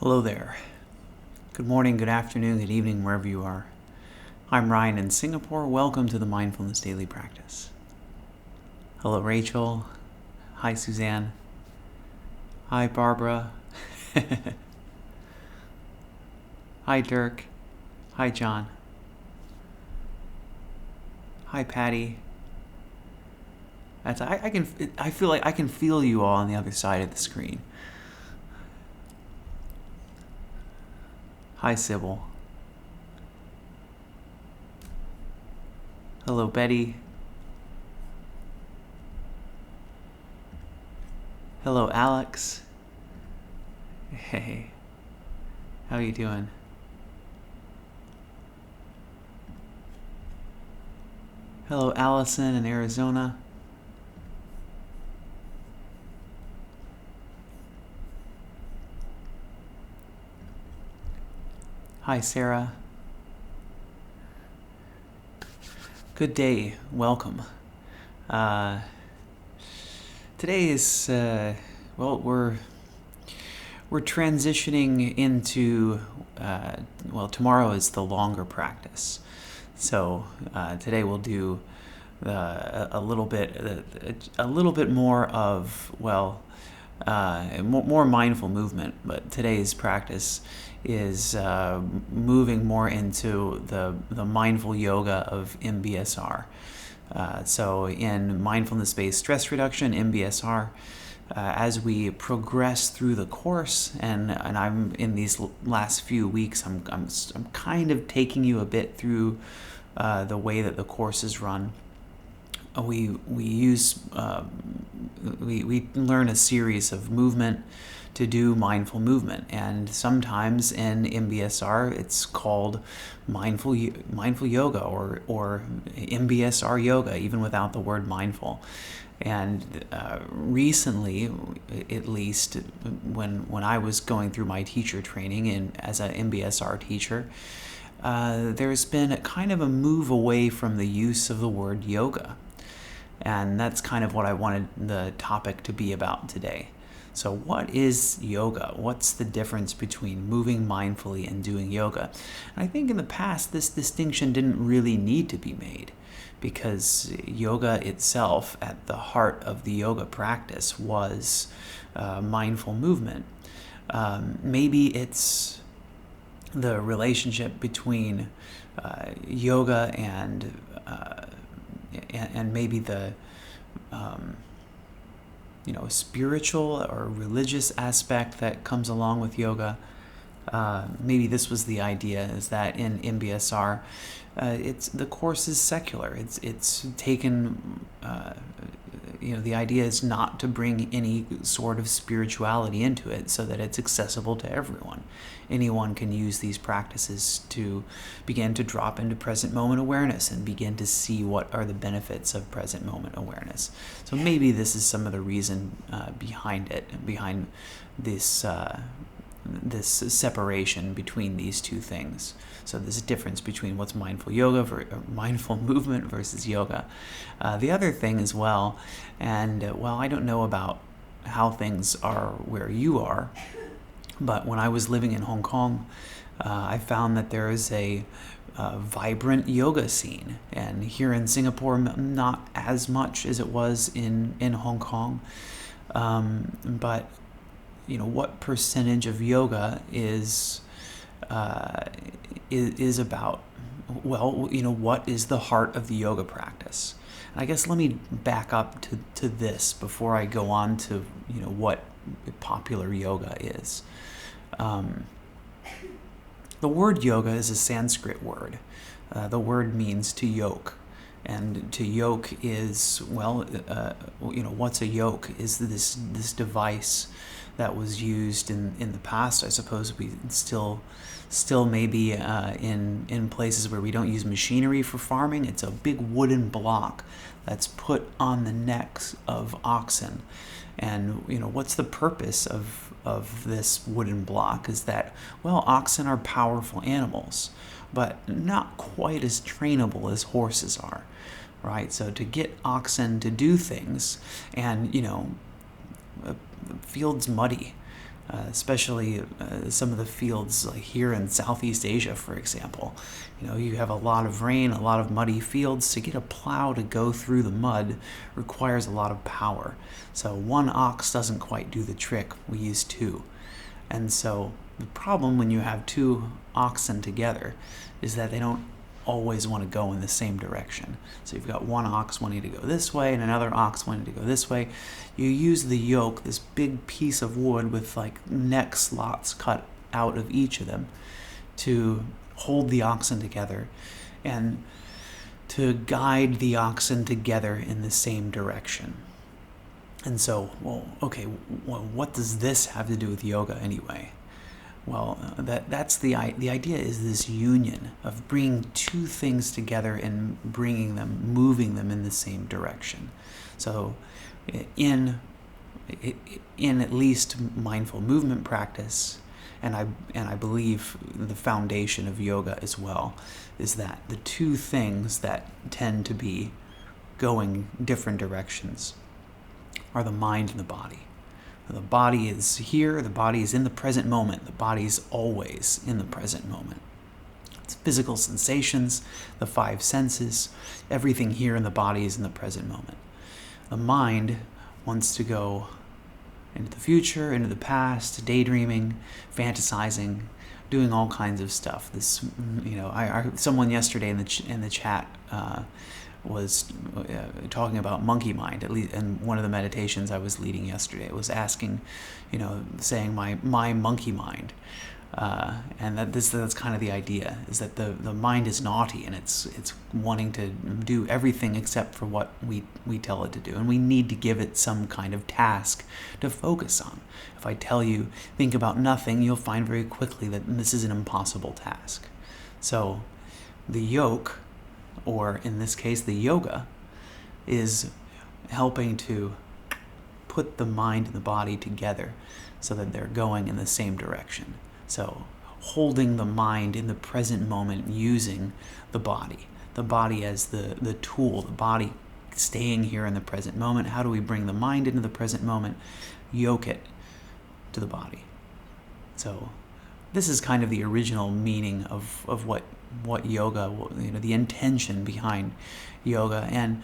Hello there. Good morning, good afternoon, good evening, wherever you are. I'm Ryan in Singapore. Welcome to the Mindfulness Daily Practice. Hello, Rachel. Hi, Suzanne. Hi, Barbara. Hi, Dirk. Hi, John. Hi, Patty. I feel like I can feel you all on the other side of the screen. Hi, Sybil. Hello, Betty. Hello, Alex. Hey, how you doing? Hello, Allison in Arizona. Hi, Sarah. Good day. Welcome. Today is we're transitioning into tomorrow is the longer practice. So today we'll do a little bit more of more mindful movement. But today's practice is moving more into the mindful yoga of MBSR. So in Mindfulness-based Stress Reduction, MBSR, as we progress through the course, and I'm in these last few weeks, I'm kind of taking you a bit through the way that the course is run. We learn a series of movement to do mindful movement, and sometimes in MBSR it's called mindful yoga or MBSR yoga, even without the word mindful. And recently, at least when I was going through my teacher training as an MBSR teacher, there's been kind of a move away from the use of the word yoga. And that's kind of what I wanted the topic to be about today. So what is yoga? What's the difference between moving mindfully and doing yoga? And I think in the past this distinction didn't really need to be made, because yoga itself, at the heart of the yoga practice, was mindful movement. Maybe it's the relationship between yoga and maybe the spiritual or religious aspect that comes along with yoga. Maybe this was the idea, is that in MBSR, the course is secular. It's taken. The idea is not to bring any sort of spirituality into it, so that it's accessible to everyone. Anyone can use these practices to begin to drop into present moment awareness and begin to see what are the benefits of present moment awareness. So maybe this is some of the reason behind this this separation between these two things. So there's a difference between what's mindful mindful movement versus yoga. The other thing as well, and I don't know about how things are where you are, but when I was living in Hong Kong, I found that there is a vibrant yoga scene. And here in Singapore, not as much as it was in Hong Kong. But what percentage of yoga is about, what is the heart of the yoga practice? And I guess let me back up to this before I go on to what popular yoga is. The word yoga is a Sanskrit word. The word means to yoke. And to yoke is, what's a yoke? Is this device that was used in the past. I suppose we still maybe in places where we don't use machinery for farming. It's a big wooden block that's put on the necks of oxen. And what's the purpose of this wooden block? Is that, oxen are powerful animals, but not quite as trainable as horses are, right? So to get oxen to do things, and the field's muddy, especially some of the fields like here in Southeast Asia, for example. You have a lot of rain, a lot of muddy fields. To get a plow to go through the mud requires a lot of power. So one ox doesn't quite do the trick. We use two. And so the problem when you have two oxen together is that they don't always want to go in the same direction. So you've got one ox wanting to go this way and another ox wanting to go this way. You use the yoke, this big piece of wood with like neck slots cut out of each of them, to hold the oxen together and to guide the oxen together in the same direction. And so, what does this have to do with yoga anyway? Well, that's the idea is this union of bringing two things together and moving them in the same direction. So, in at least mindful movement practice, and I believe the foundation of yoga as well, is that the two things that tend to be going different directions are the mind and the body. The body is here, the body is in the present moment, the body's always in the present moment. It's physical sensations, the five senses, everything here in the body is in the present moment. The mind wants to go into the future, into the past, daydreaming, fantasizing, doing all kinds of stuff. This, someone yesterday in the chat was talking about monkey mind, at least in one of the meditations I was leading yesterday. It was asking, saying my monkey mind. And that's kind of the idea, is that the mind is naughty and it's wanting to do everything except for what we tell it to do. And we need to give it some kind of task to focus on. If I tell you, think about nothing, you'll find very quickly that this is an impossible task. So the yoke, or in this case the yoga, is helping to put the mind and the body together so that they're going in the same direction. So holding the mind in the present moment using the body as the tool, the body staying here in the present moment. How do we bring the mind into the present moment? Yoke it to the body. So this is kind of the original meaning of what yoga, the intention behind yoga. And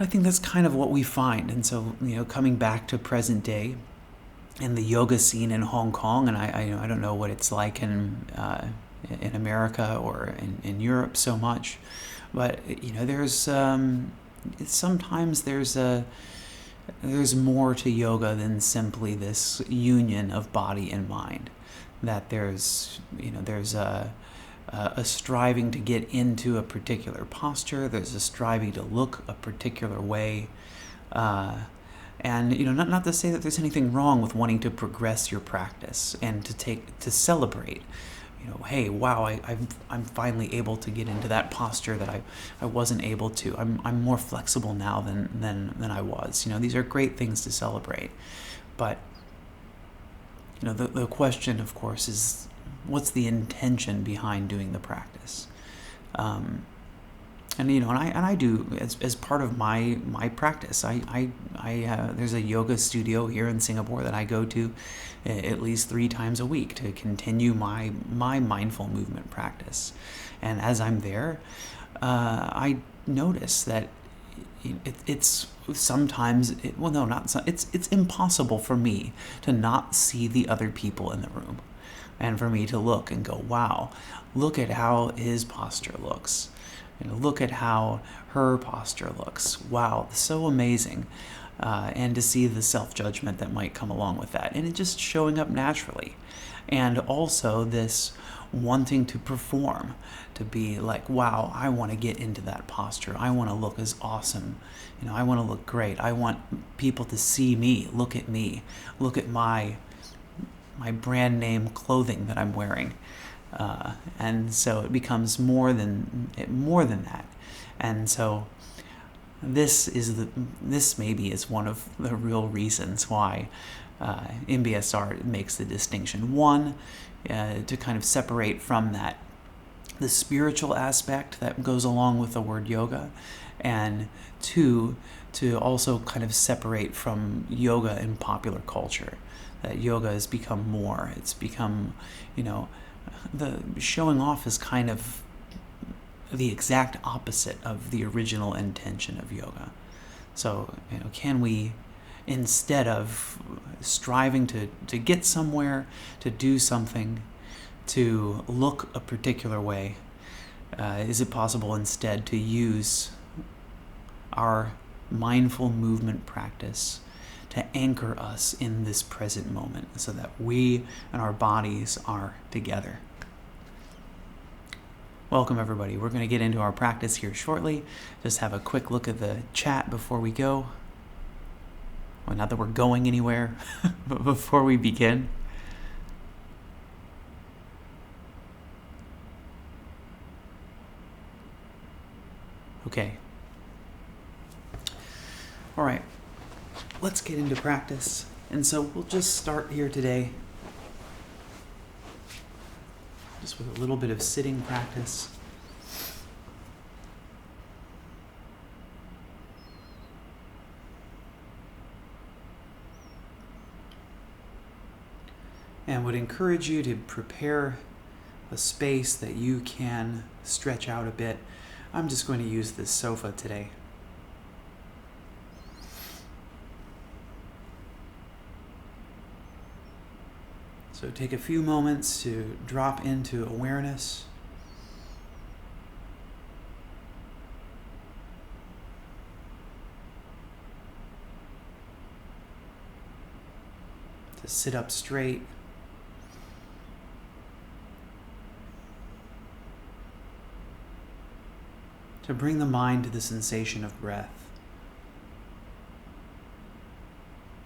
I think that's kind of what we find. And so, coming back to present day and the yoga scene in Hong Kong, and I don't know what it's like in America or in Europe so much, but there's sometimes there's more to yoga than simply this union of body and mind. That there's a striving to get into a particular posture. There's a striving to look a particular way. And not to say that there's anything wrong with wanting to progress your practice and to celebrate. Hey, wow, I'm finally able to get into that posture that I wasn't able to. I'm more flexible now than I was. These are great things to celebrate. But the question, of course, is what's the intention behind doing the practice? And I do as part of my practice. I there's a yoga studio here in Singapore that I go to at least 3 times a week to continue my mindful movement practice. And as I'm there, I notice that it's sometimes it's impossible for me to not see the other people in the room, and for me to look and go, wow, look at how his posture looks. Look at how her posture looks. Wow, so amazing. And to see the self-judgment that might come along with that. And it just showing up naturally. And also this wanting to perform, to be like, wow, I want to get into that posture. I want to look as awesome. I want to look great. I want people to see me, look at me, look at my brand name clothing that I'm wearing. And so it becomes more than that. And so this maybe is one of the real reasons why MBSR makes the distinction. One, to kind of separate from that the spiritual aspect that goes along with the word yoga, and two, to also kind of separate from yoga in popular culture. That yoga has become more. It's become, the showing off is kind of the exact opposite of the original intention of yoga. So, can we, instead of striving to get somewhere, to do something, to look a particular way, is it possible instead to use our mindful movement practice to anchor us in this present moment so that we and our bodies are together? Welcome, everybody. We're going to get into our practice here shortly. Just have a quick look at the chat before we go. Well, not that we're going anywhere, but before we begin. Okay. All right. Let's get into practice. And so we'll just start here today just with a little bit of sitting practice. And would encourage you to prepare a space that you can stretch out a bit. I'm just going to use this sofa today. So take a few moments to drop into awareness. To sit up straight. To bring the mind to the sensation of breath.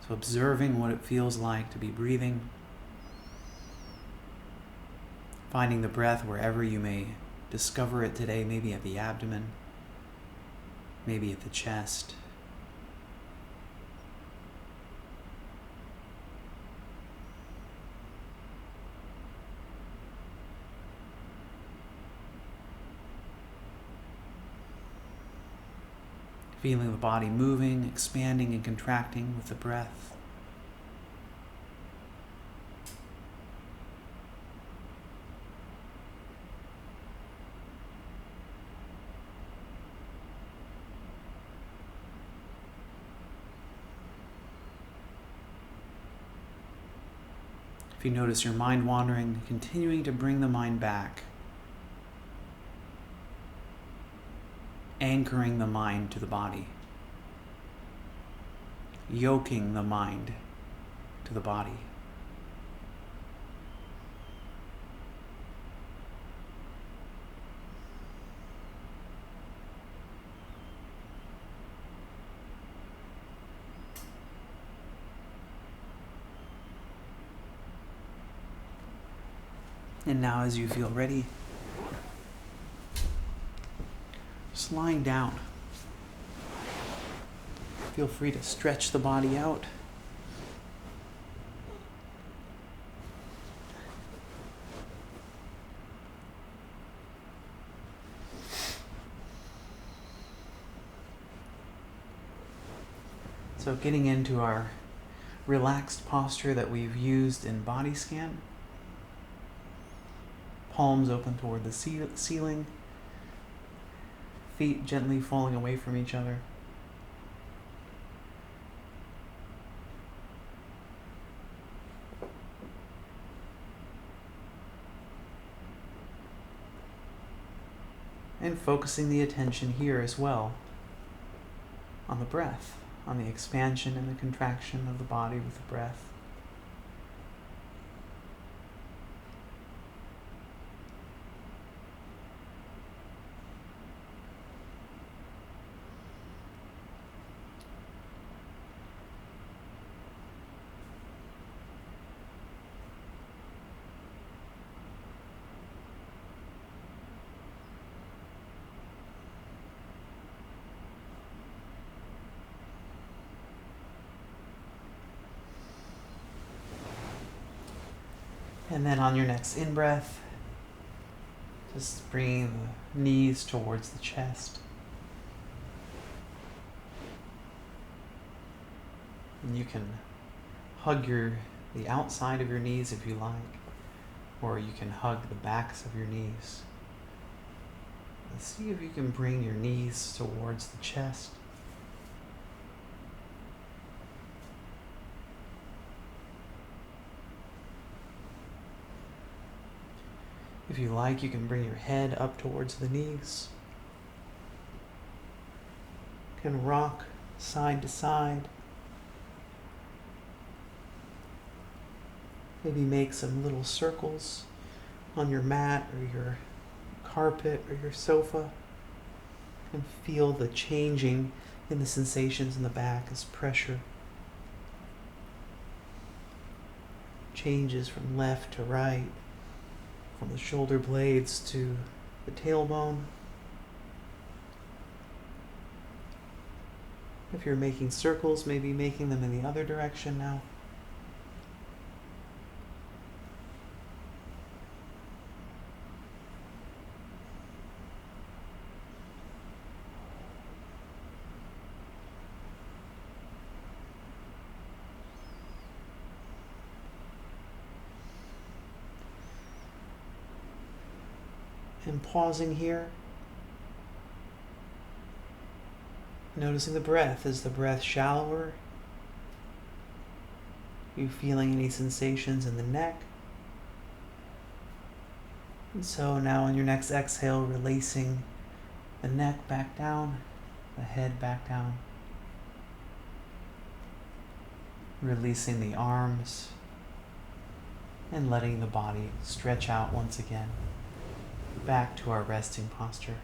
So observing what it feels like to be breathing. Finding the breath wherever you may discover it today, maybe at the abdomen, maybe at the chest. Feeling the body moving, expanding and contracting with the breath. If you notice your mind wandering, continuing to bring the mind back. Anchoring the mind to the body. Yoking the mind to the body. And now, as you feel ready, just lying down. Feel free to stretch the body out. So getting into our relaxed posture that we've used in body scan. Palms open toward the ceiling. Feet gently falling away from each other. And focusing the attention here as well on the breath, on the expansion and the contraction of the body with the breath. And then on your next in-breath, just bring the knees towards the chest. And you can hug the outside of your knees if you like, or you can hug the backs of your knees. And see if you can bring your knees towards the chest. If you like, you can bring your head up towards the knees. You can rock side to side. Maybe make some little circles on your mat or your carpet or your sofa. And feel the changing in the sensations in the back as pressure changes from left to right, from the shoulder blades to the tailbone. If you're making circles, maybe making them in the other direction now. And pausing here, noticing the breath. Is the breath shallower? Are you feeling any sensations in the neck? And so now on your next exhale, releasing the neck back down, the head back down. Releasing the arms and letting the body stretch out once again. Back to our resting posture.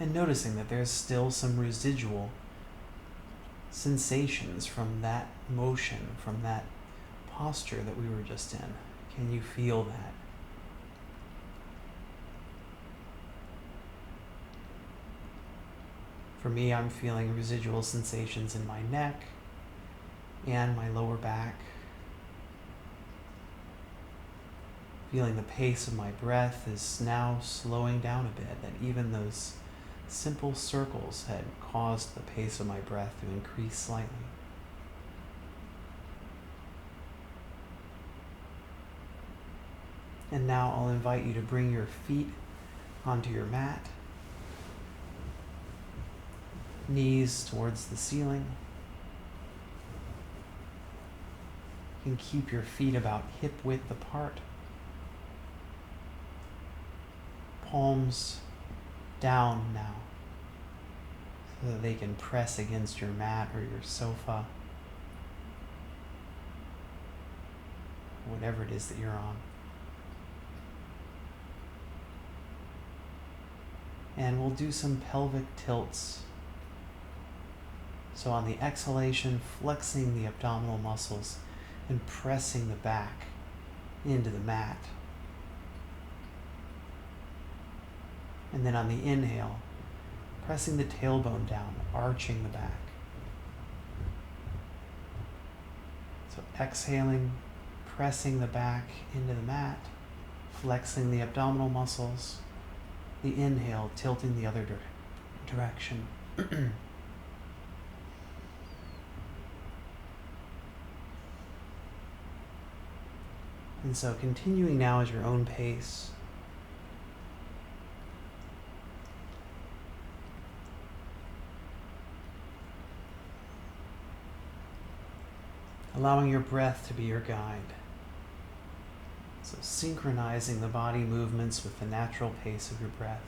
And noticing that there's still some residual sensations from that motion, from that posture that we were just in. Can you feel that? For me, I'm feeling residual sensations in my neck and my lower back. Feeling the pace of my breath is now slowing down a bit, that even those simple circles had caused the pace of my breath to increase slightly. And now I'll invite you to bring your feet onto your mat. Knees towards the ceiling. You can keep your feet about hip width apart. Palms down now, so that they can press against your mat or your sofa, whatever it is that you're on. And we'll do some pelvic tilts. So on the exhalation, flexing the abdominal muscles and pressing the back into the mat. And then on the inhale, pressing the tailbone down, arching the back. So exhaling, pressing the back into the mat, flexing the abdominal muscles. The inhale, tilting the other direction. And so continuing now at your own pace. Allowing your breath to be your guide. So synchronizing the body movements with the natural pace of your breath.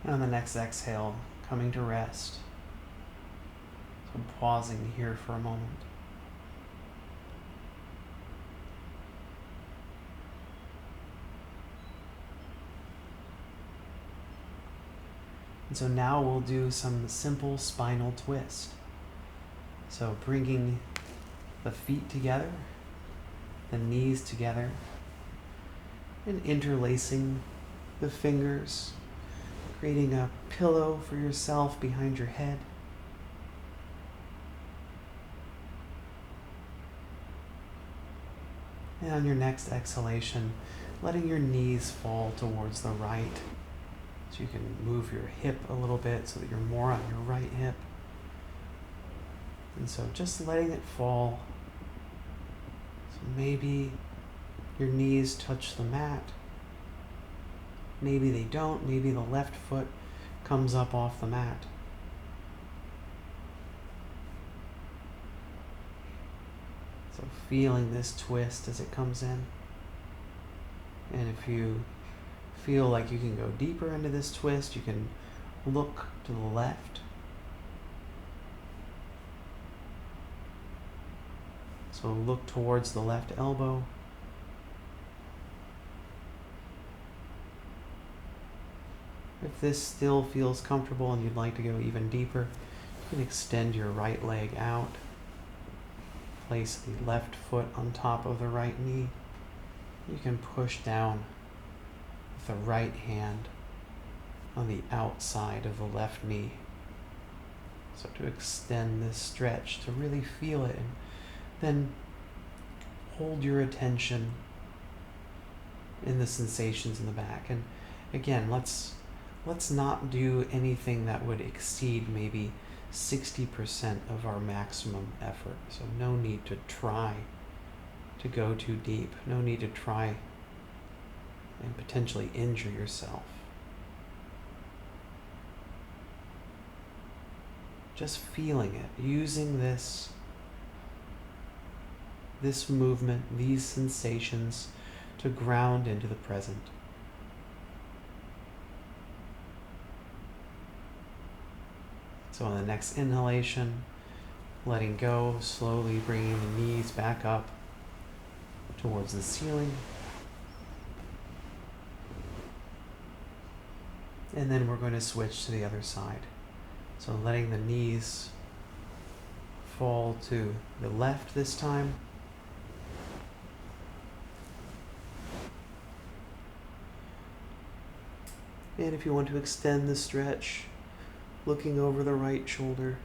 And on the next exhale, coming to rest. So pausing here for a moment. And so now we'll do some simple spinal twist. So bringing the feet together, the knees together, and interlacing the fingers, creating a pillow for yourself behind your head. And on your next exhalation, letting your knees fall towards the right. So you can move your hip a little bit so that you're more on your right hip. And so just letting it fall. So maybe your knees touch the mat. Maybe they don't. Maybe the left foot comes up off the mat. So feeling this twist as it comes in. And if you feel like you can go deeper into this twist, you can look to the left. So look towards the left elbow. If this still feels comfortable and you'd like to go even deeper, you can extend your right leg out. Place the left foot on top of the right knee. You can push down with the right hand on the outside of the left knee. So to extend this stretch, to really feel it, and then hold your attention in the sensations in the back. And again, let's not do anything that would exceed maybe 60% of our maximum effort. So no need to try to go too deep. No need to try and potentially injure yourself. Just feeling it, using this movement, these sensations to ground into the present. So on the next inhalation, letting go, slowly bringing the knees back up towards the ceiling. And then we're going to switch to the other side. So letting the knees fall to the left this time. And if you want to extend the stretch, looking over the right shoulder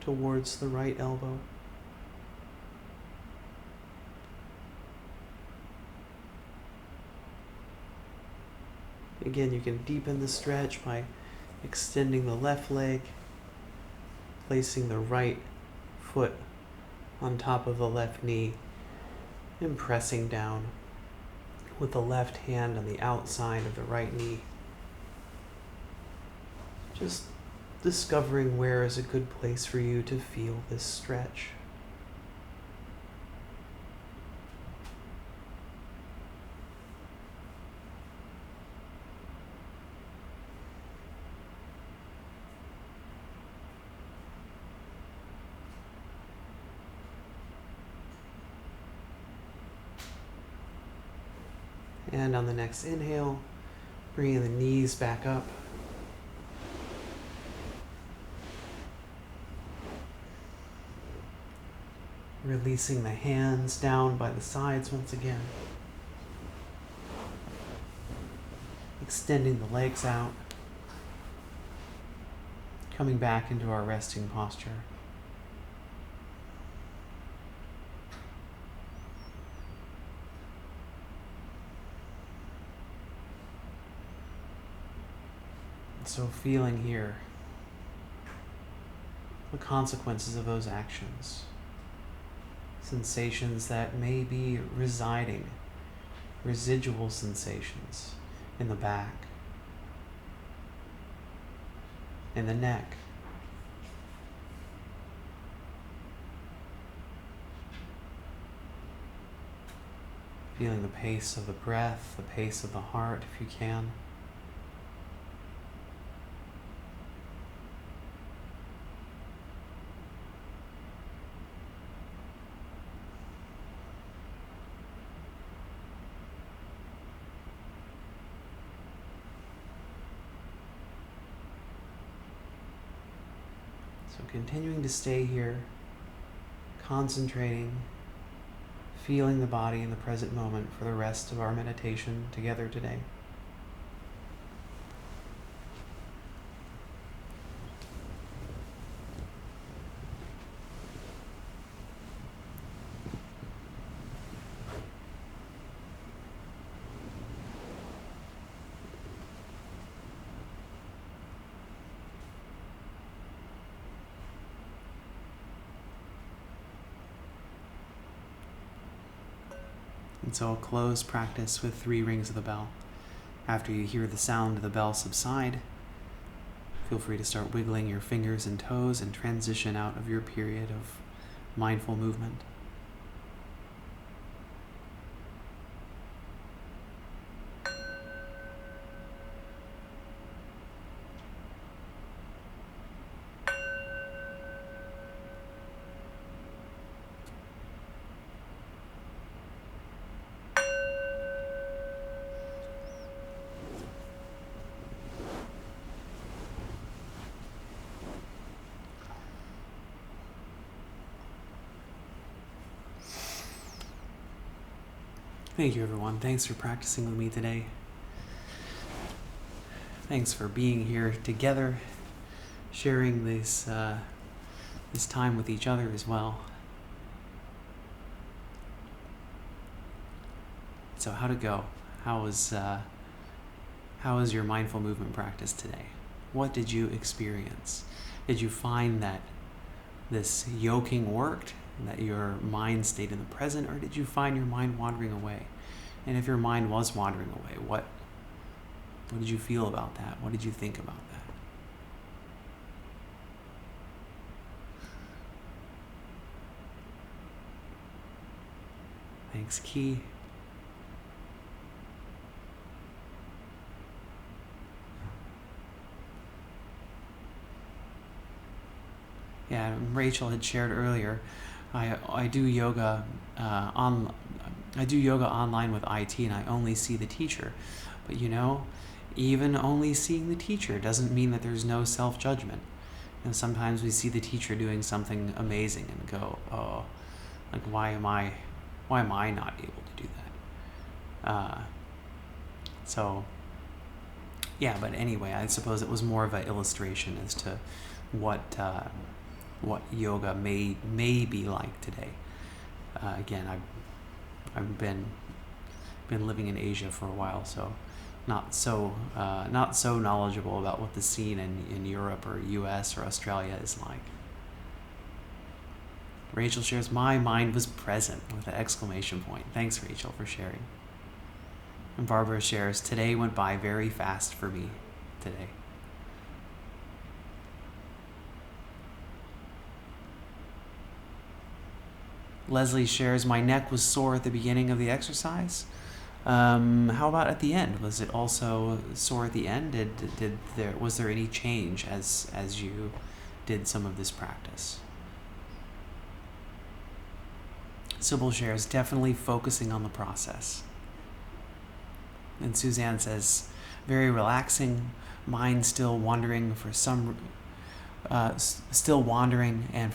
towards the right elbow. Again, you can deepen the stretch by extending the left leg, placing the right foot on top of the left knee, and pressing down with the left hand on the outside of the right knee. Just discovering where is a good place for you to feel this stretch. And on the next inhale, bringing the knees back up. Releasing the hands down by the sides once again. Extending the legs out. Coming back into our resting posture. So feeling here the consequences of those actions. Sensations that may be residing, residual sensations in the back, in the neck. Feeling the pace of the breath, the pace of the heart if you can. So continuing to stay here, concentrating, feeling the body in the present moment for the rest of our meditation together today. And so I'll close practice with 3 rings of the bell. After you hear the sound of the bell subside, feel free to start wiggling your fingers and toes and transition out of your period of mindful movement. Thank you, everyone. Thanks for practicing with me today. Thanks for being here together, sharing this time with each other as well. So how'd it go? How was your mindful movement practice today? What did you experience? Did you find that this yoking worked, that your mind stayed in the present, or did you find your mind wandering away? And if your mind was wandering away, what did you feel about that? What did you think about that? Thanks, Key. Yeah, Rachel had shared earlier. I do yoga online with IT, and I only see the teacher. But even only seeing the teacher doesn't mean that there's no self-judgment. Sometimes we see the teacher doing something amazing and go, oh, like why am I not able to do that? So yeah, but anyway, I suppose it was more of an illustration as to what yoga may be like today. Again, I've been living in Asia for a while, so not so knowledgeable about what the scene in Europe or US or Australia is like. Rachel shares, my mind was present with an exclamation point. Thanks, Rachel, for sharing. And Barbara shares, today went by very fast for me today. Leslie shares, my neck was sore at the beginning of the exercise. How about at the end? Was it also sore at the end? Was there any change as you did some of this practice? Sybil shares, definitely focusing on the process. And Suzanne says, very relaxing, mind still wandering, and for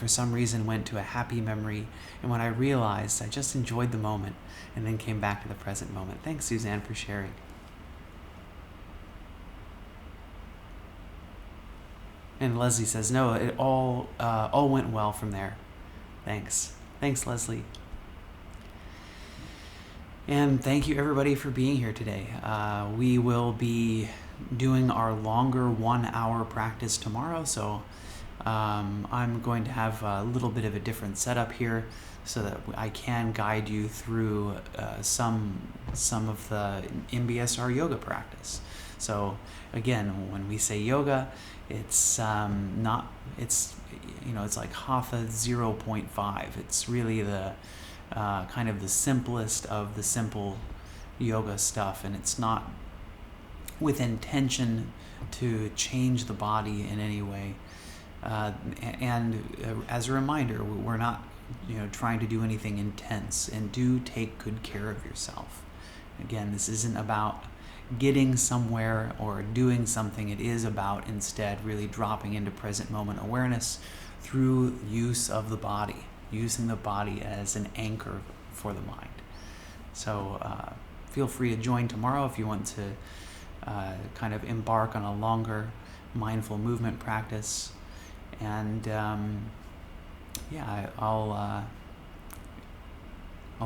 some reason went to a happy memory, and when I realized, I just enjoyed the moment and then came back to the present moment. Thanks, Suzanne, for sharing. And Leslie says, no, it all went well from there. Thanks, Leslie. And thank you, everybody, for being here today. We will be doing our longer 1-hour practice tomorrow, so I'm going to have a little bit of a different setup here so that I can guide you through some of the MBSR yoga practice. So again, when we say yoga, it's it's like hatha 0.5. It's really the kind of the simplest of the simple yoga stuff, and it's not with intention to change the body in any way. And as a reminder, we're not trying to do anything intense, and do take good care of yourself. Again, this isn't about getting somewhere or doing something. It is about instead really dropping into present moment awareness through use of the body, using the body as an anchor for the mind. So feel free to join tomorrow if you want to kind of embark on a longer mindful movement practice. And I'll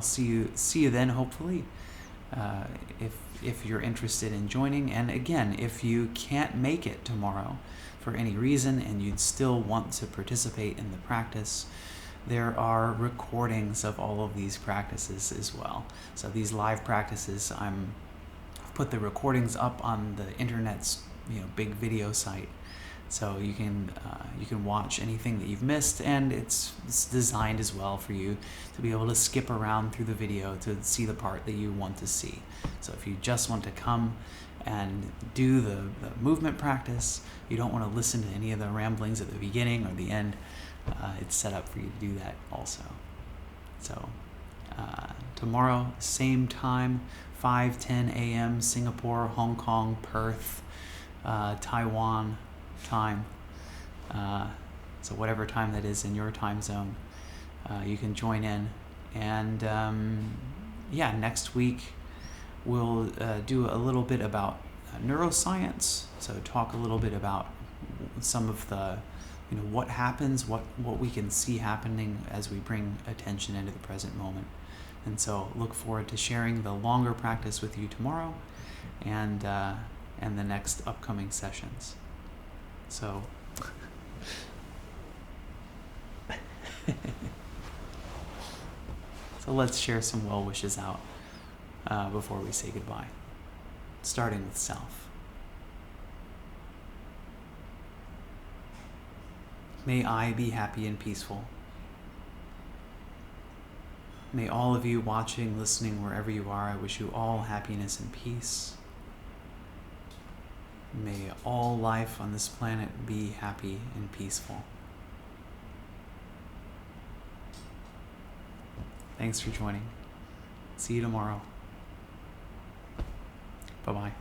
see you then, hopefully, if you're interested in joining. And again, if you can't make it tomorrow for any reason and you'd still want to participate in the practice, there are recordings of all of these practices as well. So these live practices, I've put the recordings up on the internet's big video site, so you can watch anything that you've missed, and it's designed as well for you to be able to skip around through the video to see the part that you want to see. So if you just want to come and do the movement practice, you don't want to listen to any of the ramblings at the beginning or the end, it's set up for you to do that also. So tomorrow, same time, 5:10 a.m. Singapore, Hong Kong, Perth, Taiwan time. So whatever time that is in your time zone, you can join in. And next week we'll do a little bit about neuroscience. So talk a little bit about some of the what happens, what we can see happening as we bring attention into the present moment. And so look forward to sharing the longer practice with you tomorrow and the next upcoming sessions. So so let's share some well wishes out before we say goodbye, starting with self. May I be happy and peaceful. May all of you watching, listening, wherever you are, I wish you all happiness and peace. May all life on this planet be happy and peaceful. Thanks for joining. See you tomorrow. Bye-bye.